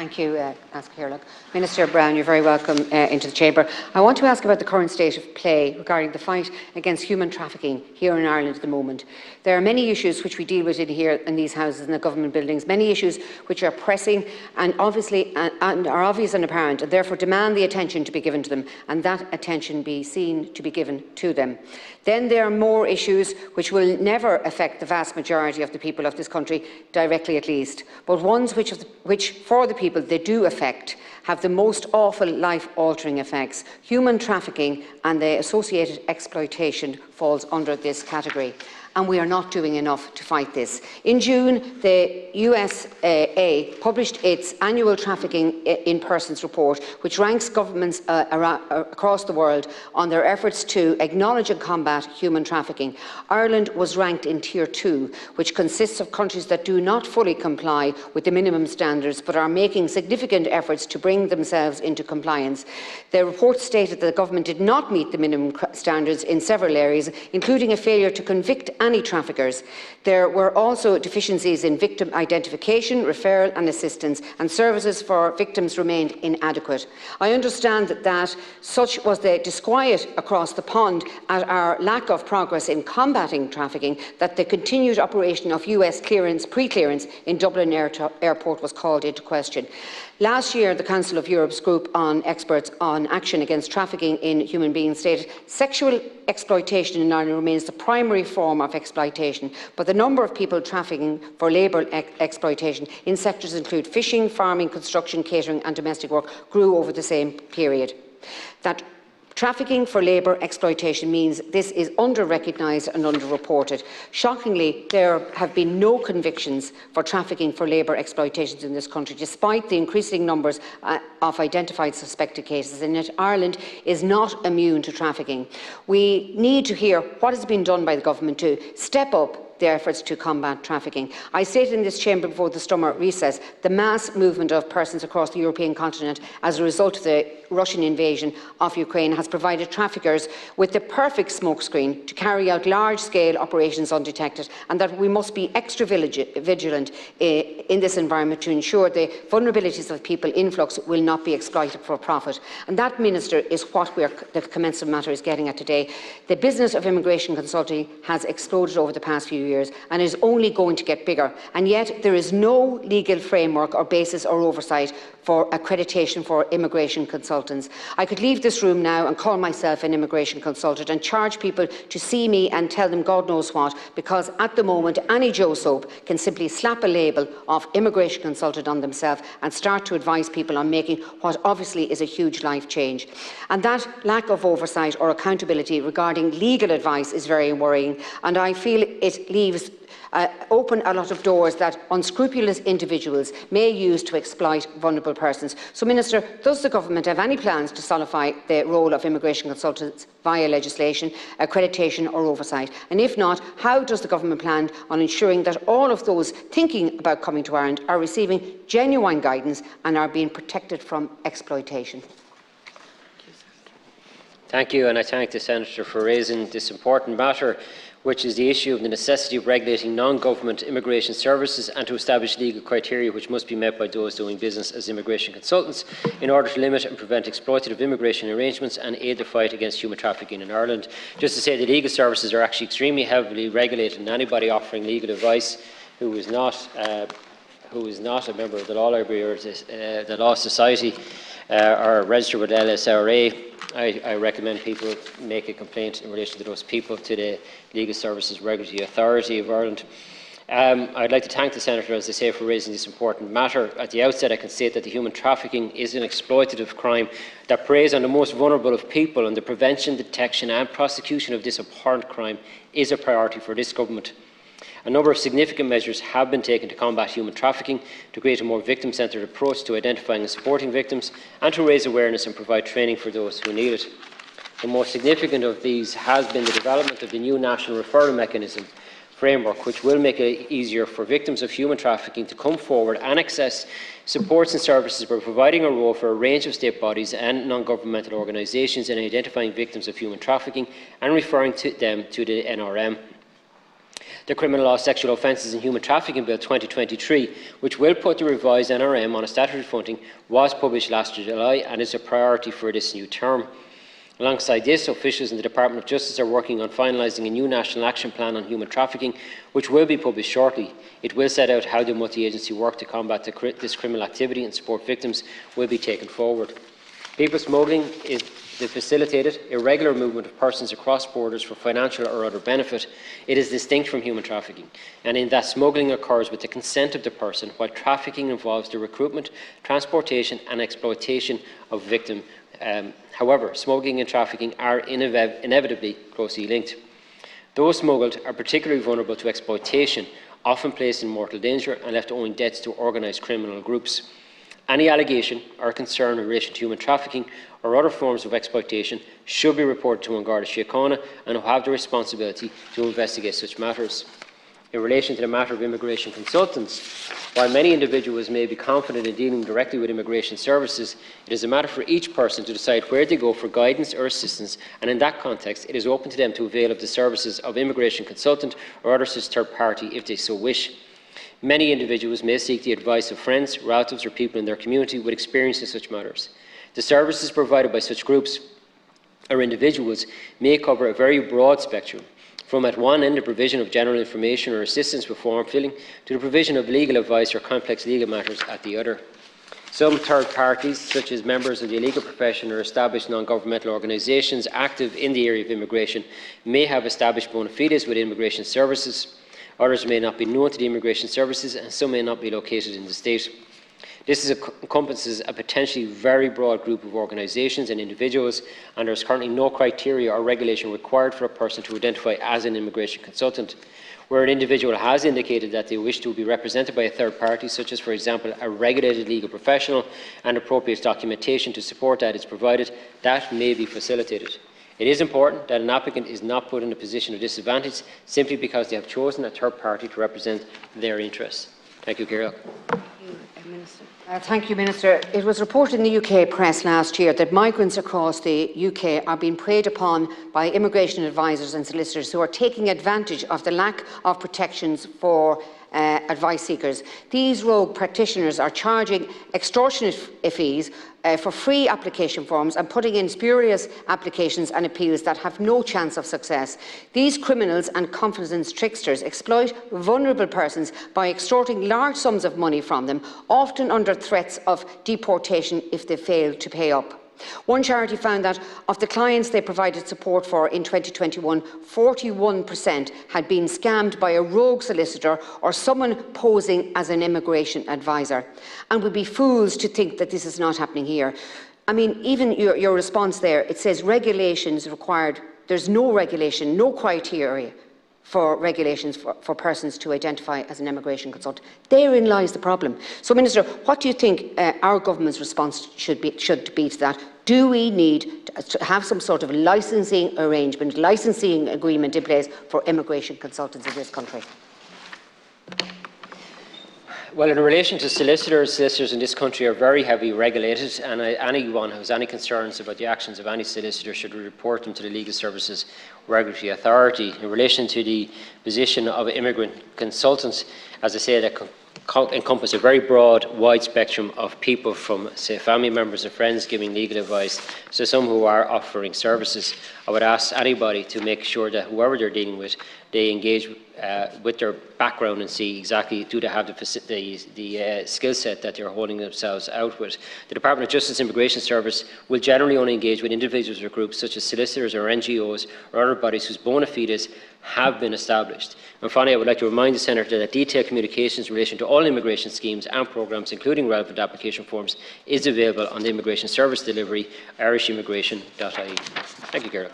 Thank you, Keogan. Minister Brown, you're very welcome into the chamber. I want to ask about the current state of play regarding the fight against human trafficking here in Ireland at the moment. There are many issues which we deal with here in these houses and the government buildings, many issues which are pressing and are obvious and apparent, and therefore demand the attention to be given to them, and that attention be seen to be given to them. Then there are more issues which will never affect the vast majority of the people of this country, directly at least, but ones which for the people they do affect have the most awful life-altering effects. Human trafficking and the associated exploitation falls under this category, and we are not doing enough to fight this. In June, the USA published its annual Trafficking in Persons report, which ranks governments across the world on their efforts to acknowledge and combat human trafficking. Ireland was ranked in Tier 2, which consists of countries that do not fully comply with the minimum standards but are making significant efforts to bring themselves into compliance. The report stated that the government did not meet the minimum standards in several areas, including a failure to convict any traffickers. There were also deficiencies in victim identification, referral and assistance, and services for victims remained inadequate. I understand that such was the disquiet across the pond at our lack of progress in combating trafficking that the continued operation of US pre-clearance in Dublin Airport was called into question. Last year, the Council of Europe's group on experts on action against trafficking in human beings stated sexual exploitation in Ireland remains the primary form of exploitation, but the number of people trafficking for labour exploitation in sectors include fishing, farming, construction, catering and domestic work grew over the same period. That trafficking for labour exploitation means this is under-recognised and under-reported. Shockingly, there have been no convictions for trafficking for labour exploitations in this country, despite the increasing numbers of identified suspected cases, and yet Ireland is not immune to trafficking. We need to hear what has been done by the government to step up their efforts to combat trafficking. I stated in this chamber before the summer recess the mass movement of persons across the European continent as a result of the Russian invasion of Ukraine has provided traffickers with the perfect smokescreen to carry out large-scale operations undetected, and that we must be extra vigilant in this environment to ensure the vulnerabilities of people influx will not be exploited for profit. And that, Minister, is what the Commencement matter is getting at today. The business of immigration consulting has exploded over the past few years and is only going to get bigger, and yet there is no legal framework or basis or oversight for accreditation for immigration consultants. I could leave this room now and call myself an immigration consultant and charge people to see me and tell them God knows what, because at the moment any Joe Soap can simply slap a label of immigration consultant on themselves and start to advise people on making what obviously is a huge life change. And that lack of oversight or accountability regarding legal advice is very worrying, and I feel it leaves open a lot of doors that unscrupulous individuals may use to exploit vulnerable persons. So, Minister, does the government have any plans to solidify the role of immigration consultants via legislation, accreditation or oversight? And if not, how does the government plan on ensuring that all of those thinking about coming to Ireland are receiving genuine guidance and are being protected from exploitation? Thank you, and I thank the Senator for raising this important matter, which is the issue of the necessity of regulating non-government immigration services and to establish legal criteria which must be met by those doing business as immigration consultants in order to limit and prevent exploitative immigration arrangements and aid the fight against human trafficking in Ireland. Just to say, the legal services are actually extremely heavily regulated, and anybody offering legal advice who is not a member of the Law Library or the Law Society or registered with LSRA, I recommend people make a complaint in relation to those people to the Legal Services Regulatory Authority of Ireland. I'd like to thank the Senator, as I say, for raising this important matter. At the outset, I can state that the human trafficking is an exploitative crime that preys on the most vulnerable of people, and the prevention, detection and prosecution of this abhorrent crime is a priority for this government. A number of significant measures have been taken to combat human trafficking, to create a more victim-centred approach to identifying and supporting victims, and to raise awareness and provide training for those who need it. The most significant of these has been the development of the new National Referral Mechanism framework, which will make it easier for victims of human trafficking to come forward and access supports and services by providing a role for a range of state bodies and non-governmental organisations in identifying victims of human trafficking and referring them to the NRM. The Criminal Law Sexual Offences and Human Trafficking Bill 2023, which will put the revised NRM on a statutory footing, was published last July and is a priority for this new term. Alongside this, officials in the Department of Justice are working on finalising a new National Action Plan on Human Trafficking, which will be published shortly. It will set out how the multi-agency work to combat this criminal activity and support victims will be taken forward. People smuggling is the facilitated, irregular movement of persons across borders for financial or other benefit. It is distinct from human trafficking, and in that smuggling occurs with the consent of the person, while trafficking involves the recruitment, transportation and exploitation of victim. However, smuggling and trafficking are inevitably closely linked. Those smuggled are particularly vulnerable to exploitation, often placed in mortal danger and left owing debts to organised criminal groups. Any allegation or concern in relation to human trafficking or other forms of exploitation should be reported to An Garda Síochána and who have the responsibility to investigate such matters. In relation to the matter of immigration consultants, while many individuals may be confident in dealing directly with immigration services, it is a matter for each person to decide where they go for guidance or assistance, and in that context it is open to them to avail of the services of immigration consultant or other such third party if they so wish. Many individuals may seek the advice of friends, relatives or people in their community with experience in such matters. The services provided by such groups or individuals may cover a very broad spectrum, from at one end the provision of general information or assistance with form filling to the provision of legal advice or complex legal matters at the other. Some third parties, such as members of the legal profession or established non-governmental organisations active in the area of immigration, may have established bona fides with immigration services. Others may not be known to the immigration services and some may not be located in the state. This encompasses a potentially very broad group of organisations and individuals, and there is currently no criteria or regulation required for a person to identify as an immigration consultant. Where an individual has indicated that they wish to be represented by a third party, such as, for example, a regulated legal professional, and appropriate documentation to support that is provided, that may be facilitated. It is important that an applicant is not put in a position of disadvantage simply because they have chosen a third party to represent their interests. Thank you, Ciara. Thank you, Minister. It was reported in the UK press last year that migrants across the UK are being preyed upon by immigration advisors and solicitors who are taking advantage of the lack of protections for advice seekers. These rogue practitioners are charging extortionate fees for free application forms and putting in spurious applications and appeals that have no chance of success. These criminals and confidence tricksters exploit vulnerable persons by extorting large sums of money from them, often under threats of deportation if they fail to pay up. One charity found that of the clients they provided support for in 2021, 41% had been scammed by a rogue solicitor or someone posing as an immigration advisor. And we'd be fools to think that this is not happening here. I mean, even your response there, it says regulations required. There's no regulation, no criteria for regulations for persons to identify as an immigration consultant. Therein lies the problem. So, Minister, what do you think our government's response should be to that? Do we need to have some sort of licensing arrangement, licensing agreement in place for immigration consultants in this country? Well, in relation to solicitors in this country are very heavily regulated, and anyone who has any concerns about the actions of any solicitor should report them to the Legal Services Regulatory Authority. In relation to the position of immigrant consultants, as I say, that encompass a very broad, wide spectrum of people, from, say, family members and friends giving legal advice to some who are offering services. I would ask anybody to make sure that whoever they're dealing with, they engage with their background and see exactly do they have the skill set that they're holding themselves out with. The Department of Justice Immigration Service will generally only engage with individuals or groups such as solicitors or NGOs or other bodies whose bona fides have been established. And finally, I would like to remind the Senator that detailed communications in relation to all immigration schemes and programmes, including relevant application forms, is available on the Immigration Service Delivery, irishimmigration.ie. Thank you, Ciara.